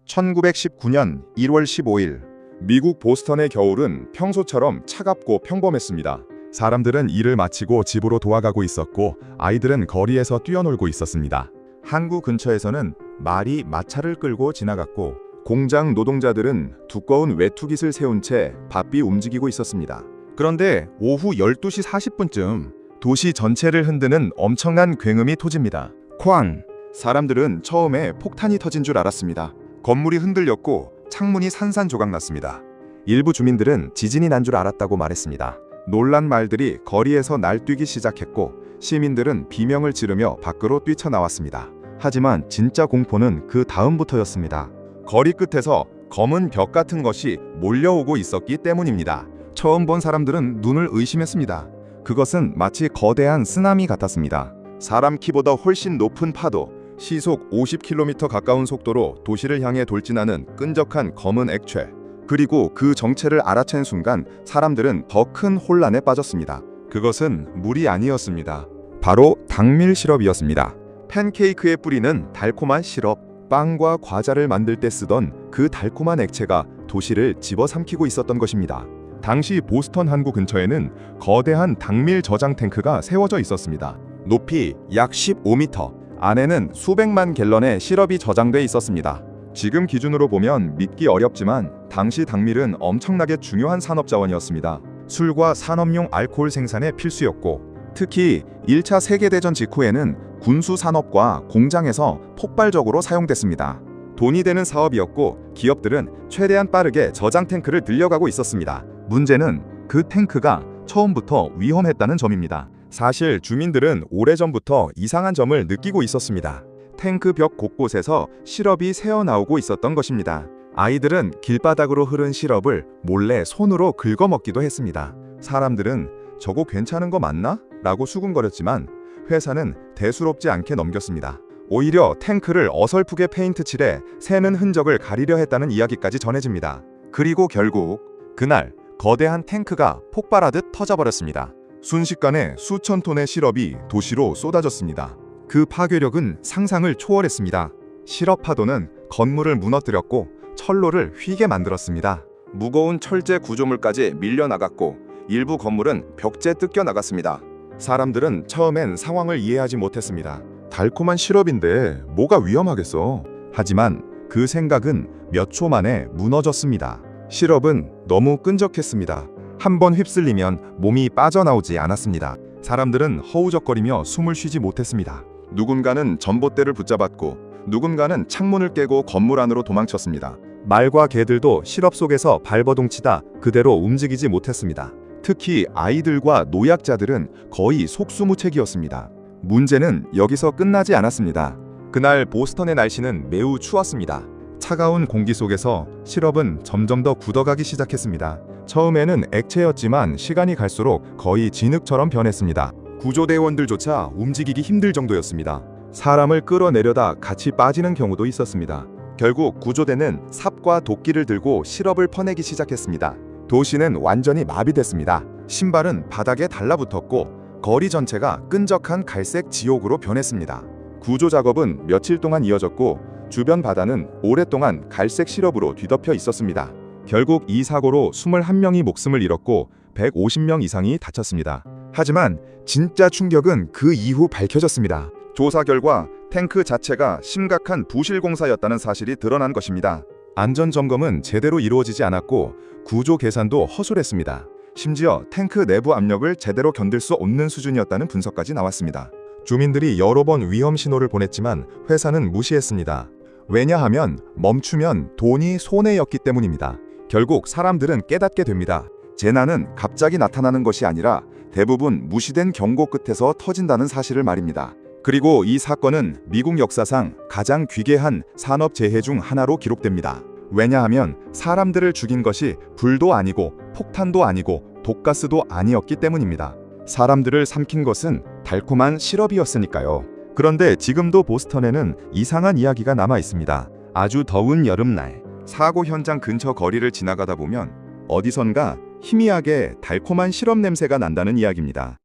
1919년 1월 15일 미국 보스턴의 겨울은 평소처럼 차갑고 평범했습니다. 사람들은 일을 마치고 집으로 돌아가고 있었고 아이들은 거리에서 뛰어놀고 있었습니다. 항구 근처에서는 말이 마차를 끌고 지나갔고 공장 노동자들은 두꺼운 외투깃을 세운 채 바삐 움직이고 있었습니다. 그런데 오후 12시 40분쯤 도시 전체를 흔드는 엄청난 굉음이 터집니다. 쾅! 사람들은 처음에 폭탄이 터진 줄 알았습니다. 건물이 흔들렸고 창문이 산산조각났습니다. 일부 주민들은 지진이 난 줄 알았다고 말했습니다. 놀란 말들이 거리에서 날뛰기 시작했고 시민들은 비명을 지르며 밖으로 뛰쳐나왔습니다. 하지만 진짜 공포는 그 다음부터였습니다. 거리 끝에서 검은 벽 같은 것이 몰려오고 있었기 때문입니다. 처음 본 사람들은 눈을 의심했습니다. 그것은 마치 거대한 쓰나미 같았습니다. 사람 키보다 훨씬 높은 파도, 시속 50km 가까운 속도로 도시를 향해 돌진하는 끈적한 검은 액체. 그리고 그 정체를 알아챈 순간 사람들은 더 큰 혼란에 빠졌습니다. 그것은 물이 아니었습니다. 바로 당밀 시럽이었습니다. 팬케이크에 뿌리는 달콤한 시럽, 빵과 과자를 만들 때 쓰던 그 달콤한 액체가 도시를 집어삼키고 있었던 것입니다. 당시 보스턴 항구 근처에는 거대한 당밀 저장 탱크가 세워져 있었습니다. 높이 약 15m, 안에는 수백만 갤런의 시럽이 저장돼 있었습니다. 지금 기준으로 보면 믿기 어렵지만 당시 당밀은 엄청나게 중요한 산업자원이었습니다. 술과 산업용 알코올 생산에 필수였고 특히 1차 세계대전 직후에는 군수 산업과 공장에서 폭발적으로 사용됐습니다. 돈이 되는 사업이었고 기업들은 최대한 빠르게 저장 탱크를 늘려가고 있었습니다. 문제는 그 탱크가 처음부터 위험했다는 점입니다. 사실 주민들은 오래전부터 이상한 점을 느끼고 있었습니다. 탱크 벽 곳곳에서 시럽이 새어나오고 있었던 것입니다. 아이들은 길바닥으로 흐른 시럽을 몰래 손으로 긁어먹기도 했습니다. 사람들은 저거 괜찮은 거 맞나? 라고 수군거렸지만 회사는 대수롭지 않게 넘겼습니다. 오히려 탱크를 어설프게 페인트 칠해 새는 흔적을 가리려 했다는 이야기까지 전해집니다. 그리고 결국 그날 거대한 탱크가 폭발하듯 터져버렸습니다. 순식간에 수천 톤의 시럽이 도시로 쏟아졌습니다. 그 파괴력은 상상을 초월했습니다. 시럽 파도는 건물을 무너뜨렸고 철로를 휘게 만들었습니다. 무거운 철제 구조물까지 밀려나갔고 일부 건물은 벽제 뜯겨 나갔습니다. 사람들은 처음엔 상황을 이해하지 못했습니다. 달콤한 시럽인데 뭐가 위험하겠어. 하지만 그 생각은 몇 초 만에 무너졌습니다. 시럽은 너무 끈적했습니다. 한번 휩쓸리면 몸이 빠져나오지 않았습니다. 사람들은 허우적거리며 숨을 쉬지 못했습니다. 누군가는 전봇대를 붙잡았고 누군가는 창문을 깨고 건물 안으로 도망쳤습니다. 말과 개들도 시럽 속에서 발버둥치다 그대로 움직이지 못했습니다. 특히 아이들과 노약자들은 거의 속수무책이었습니다. 문제는 여기서 끝나지 않았습니다. 그날 보스턴의 날씨는 매우 추웠습니다. 차가운 공기 속에서 시럽은 점점 더 굳어가기 시작했습니다. 처음에는 액체였지만 시간이 갈수록 거의 진흙처럼 변했습니다. 구조대원들조차 움직이기 힘들 정도였습니다. 사람을 끌어내려다 같이 빠지는 경우도 있었습니다. 결국 구조대는 삽과 도끼를 들고 시럽을 퍼내기 시작했습니다. 도시는 완전히 마비됐습니다. 신발은 바닥에 달라붙었고 거리 전체가 끈적한 갈색 지옥으로 변했습니다. 구조 작업은 며칠 동안 이어졌고 주변 바다는 오랫동안 갈색 시럽으로 뒤덮여 있었습니다. 결국 이 사고로 21명이 목숨을 잃었고 150명 이상이 다쳤습니다. 하지만 진짜 충격은 그 이후 밝혀졌습니다. 조사 결과 탱크 자체가 심각한 부실 공사였다는 사실이 드러난 것입니다. 안전점검은 제대로 이루어지지 않았고 구조 계산도 허술했습니다. 심지어 탱크 내부 압력을 제대로 견딜 수 없는 수준이었다는 분석까지 나왔습니다. 주민들이 여러 번 위험 신호를 보냈지만 회사는 무시했습니다. 왜냐하면 멈추면 돈이 손해였기 때문입니다. 결국 사람들은 깨닫게 됩니다. 재난은 갑자기 나타나는 것이 아니라 대부분 무시된 경고 끝에서 터진다는 사실을 말입니다. 그리고 이 사건은 미국 역사상 가장 귀괴한 산업재해 중 하나로 기록됩니다. 왜냐하면 사람들을 죽인 것이 불도 아니고 폭탄도 아니고 독가스도 아니었기 때문입니다. 사람들을 삼킨 것은 달콤한 시럽이었으니까요. 그런데 지금도 보스턴에는 이상한 이야기가 남아 있습니다. 아주 더운 여름날 사고 현장 근처 거리를 지나가다 보면 어디선가 희미하게 달콤한 시럽 냄새가 난다는 이야기입니다.